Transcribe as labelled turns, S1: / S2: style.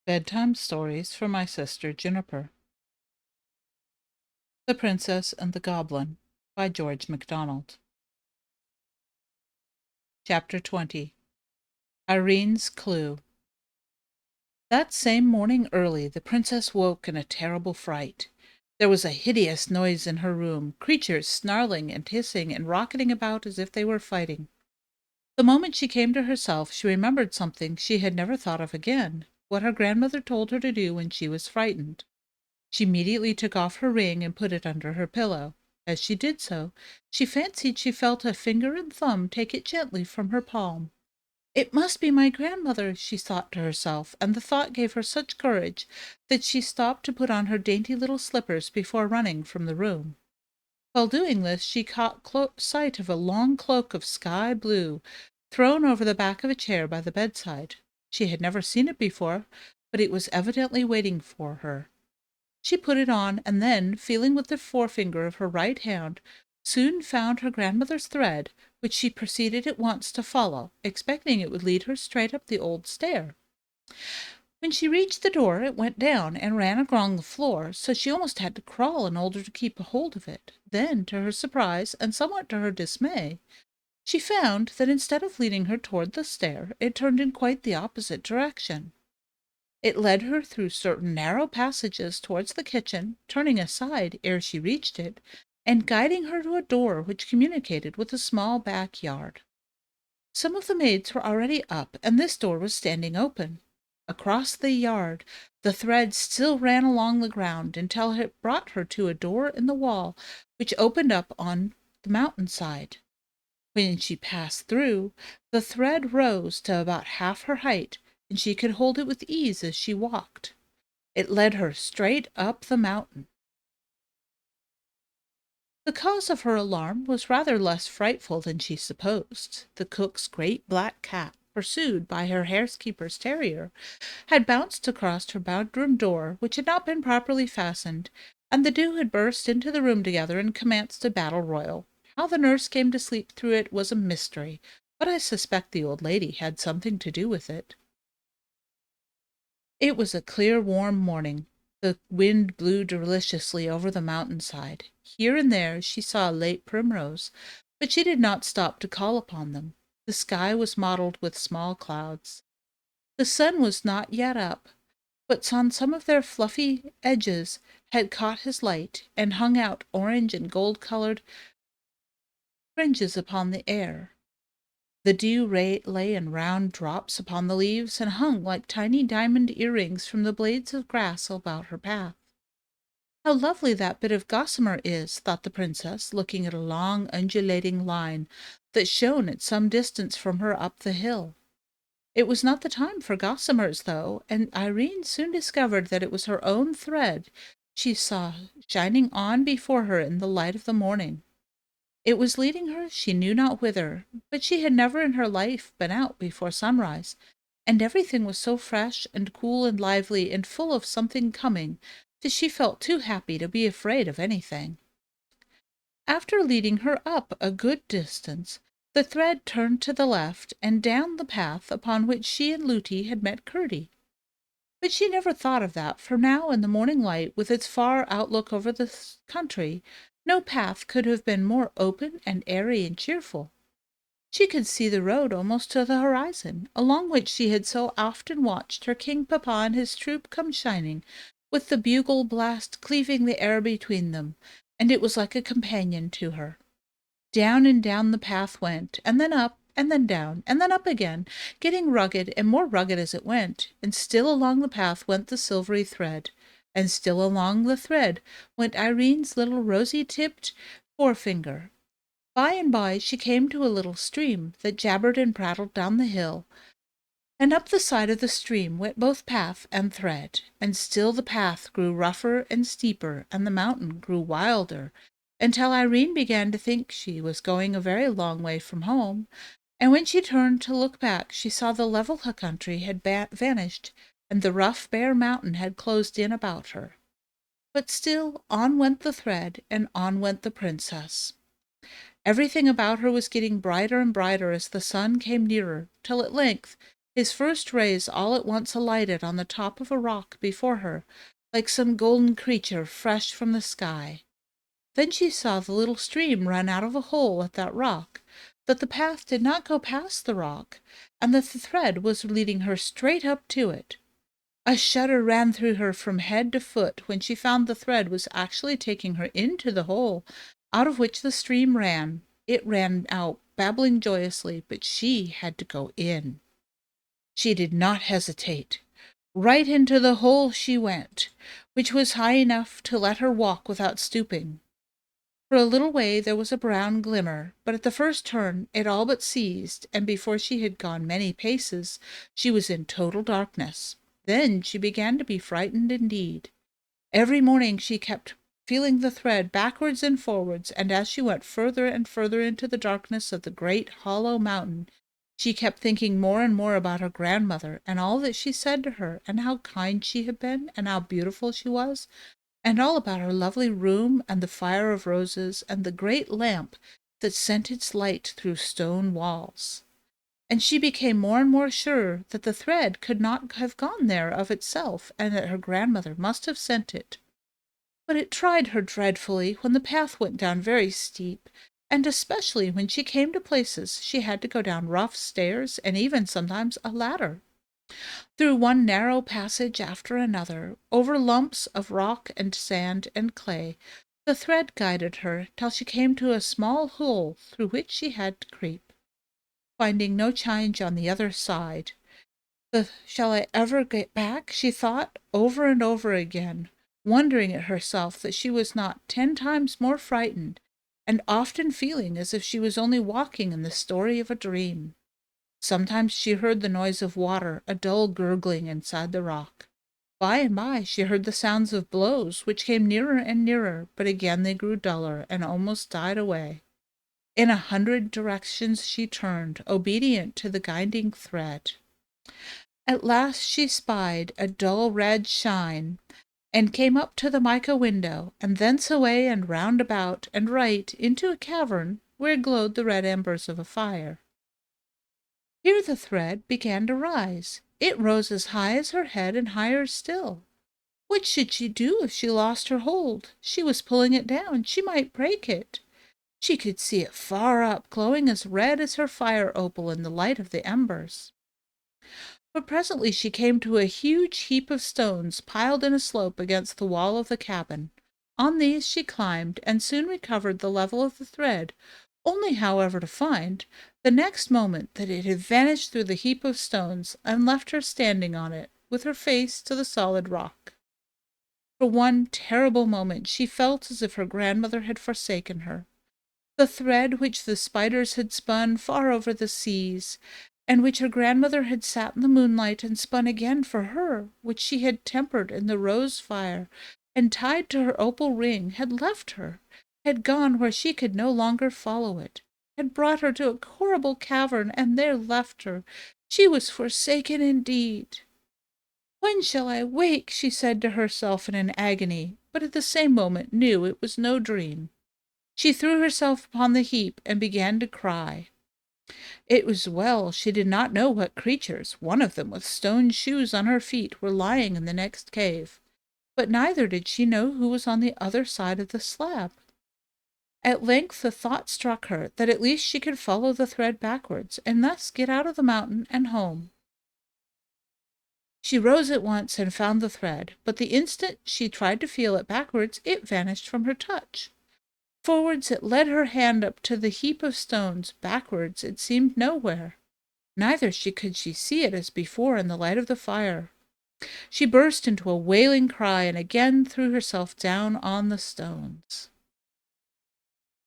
S1: Bedtime Stories for My Sister Juniper. The Princess and the Goblin by George MacDonald. Chapter 20. Irene's Clue. That same morning early, the princess woke in a terrible fright. There was a hideous noise in her room, creatures snarling and hissing and rocketing about as if they were fighting. The moment she came to herself, she remembered something she had never thought of again, what her grandmother told her to do when she was frightened. She immediately took off her ring and put it under her pillow. As she did so, she fancied she felt a finger and thumb take it gently from her palm. It must be my grandmother, she thought to herself, and the thought gave her such courage that she stopped to put on her dainty little slippers before running from the room. While doing this, she caught sight of a long cloak of sky blue thrown over the back of a chair by the bedside. She had never seen it before, but it was evidently waiting for her. She put it on, and then, feeling with the forefinger of her right hand, soon found her grandmother's thread, which she proceeded at once to follow, expecting it would lead her straight up the old stair. When she reached the door, it went down and ran along the floor, so she almost had to crawl in order to keep a hold of it. Then, to her surprise, and somewhat to her dismay, she found that instead of leading her toward the stair, it turned in quite the opposite direction. It led her through certain narrow passages towards the kitchen, turning aside ere she reached it, and guiding her to a door which communicated with a small backyard. Some of the maids were already up, and this door was standing open. Across the yard, the thread still ran along the ground until it brought her to a door in the wall which opened up on the mountainside. When she passed through, the thread rose to about half her height, and she could hold it with ease as she walked. It led her straight up the mountain. The cause of her alarm was rather less frightful than she supposed. The cook's great black cat, pursued by her housekeeper's terrier, had bounced across her bedroom door, which had not been properly fastened, and the two had burst into the room together and commenced a battle royal. How the nurse came to sleep through it was a mystery, but I suspect the old lady had something to do with it. It was a clear, warm morning. The wind blew deliciously over the mountainside. Here and there she saw a late primrose, but she did not stop to call upon them. The sky was mottled with small clouds. The sun was not yet up, but on some of their fluffy edges had caught his light and hung out orange and gold-colored fringes upon the air. The dew lay in round drops upon the leaves and hung like tiny diamond earrings from the blades of grass about her path. How lovely that bit of gossamer is, thought the princess, looking at a long undulating line that shone at some distance from her up the hill. It was not the time for gossamers, though, and Irene soon discovered that it was her own thread she saw shining on before her in the light of the morning. It was leading her she knew not whither, but she had never in her life been out before sunrise, and everything was so fresh and cool and lively and full of something coming that she felt too happy to be afraid of anything. After leading her up a good distance, the thread turned to the left and down the path upon which she and Looty had met Curdie. But she never thought of that, for now in the morning light, with its far outlook over the country, no path could have been more open and airy and cheerful. She could see the road almost to the horizon, along which she had so often watched her king papa and his troop come shining, with the bugle blast cleaving the air between them, and it was like a companion to her. Down and down the path went, and then up, and then down, and then up again, getting rugged and more rugged as it went, and still along the path went the silvery thread, and still along the thread went Irene's little rosy-tipped forefinger. By and by she came to a little stream that jabbered and prattled down the hill, and up the side of the stream went both path and thread, and still the path grew rougher and steeper, and the mountain grew wilder, until Irene began to think she was going a very long way from home, and when she turned to look back she saw the level country had vanished, and the rough bare mountain had closed in about her. But still on went the thread, and on went the princess. Everything about her was getting brighter and brighter as the sun came nearer, till at length His first rays all at once alighted on the top of a rock before her, like some golden creature fresh from the sky. Then she saw the little stream run out of a hole at that rock, that the path did not go past the rock, and that the thread was leading her straight up to it. A shudder ran through her from head to foot when she found the thread was actually taking her into the hole out of which the stream ran. It ran out, babbling joyously, but she had to go in. She did not hesitate. Right into the hole she went, which was high enough to let her walk without stooping. For a little way there was a brown glimmer, but at the first turn it all but ceased, and before she had gone many paces, she was in total darkness. Then she began to be frightened indeed. Every morning she kept feeling the thread backwards and forwards, and as she went further and further into the darkness of the great hollow mountain, she kept thinking more and more about her grandmother, and all that she said to her, and how kind she had been, and how beautiful she was, and all about her lovely room, and the fire of roses, and the great lamp that sent its light through stone walls. And she became more and more sure that the thread could not have gone there of itself, and that her grandmother must have sent it. But it tried her dreadfully when the path went down very steep, and especially when she came to places she had to go down rough stairs, and even sometimes a ladder. Through one narrow passage after another, over lumps of rock and sand and clay, the thread guided her till she came to a small hole through which she had to creep. Finding no change on the other side, shall I ever get back? She thought over and over again, wondering at herself that she was not 10 times more frightened, and often feeling as if she was only walking in the story of a dream. Sometimes she heard the noise of water, a dull gurgling inside the rock. By and by she heard the sounds of blows, which came nearer and nearer, but again they grew duller and almost died away. In 100 directions she turned, obedient to the guiding thread. At last she spied a dull red shine, and came up to the mica window, and thence away and round about, and right into a cavern where glowed the red embers of a fire. Here the thread began to rise. It rose as high as her head and higher still. What should she do if she lost her hold? She was pulling it down. She might break it. She could see it far up, glowing as red as her fire opal in the light of the embers. But presently she came to a huge heap of stones piled in a slope against the wall of the cabin. On these she climbed, and soon recovered the level of the thread, only, however, to find, the next moment, that it had vanished through the heap of stones, and left her standing on it, with her face to the solid rock. For one terrible moment she felt as if her grandmother had forsaken her. The thread which the spiders had spun far over the seas, and which her grandmother had sat in the moonlight and spun again for her, which she had tempered in the rose fire and tied to her opal ring, had left her, had gone where she could no longer follow it, had brought her to a horrible cavern, and there left her. She was forsaken indeed. When shall I wake? She said to herself in an agony, but at the same moment knew it was no dream. She threw herself upon the heap and began to cry. It was well she did not know what creatures, one of them with stone shoes on her feet, were lying in the next cave, but neither did she know who was on the other side of the slab. At length the thought struck her that at least she could follow the thread backwards, and thus get out of the mountain and home. She rose at once and found the thread, but the instant she tried to feel it backwards, it vanished from her touch. Forwards it led her hand up to the heap of stones, backwards it seemed nowhere. Neither could she see it as before in the light of the fire. She burst into a wailing cry and again threw herself down on the stones.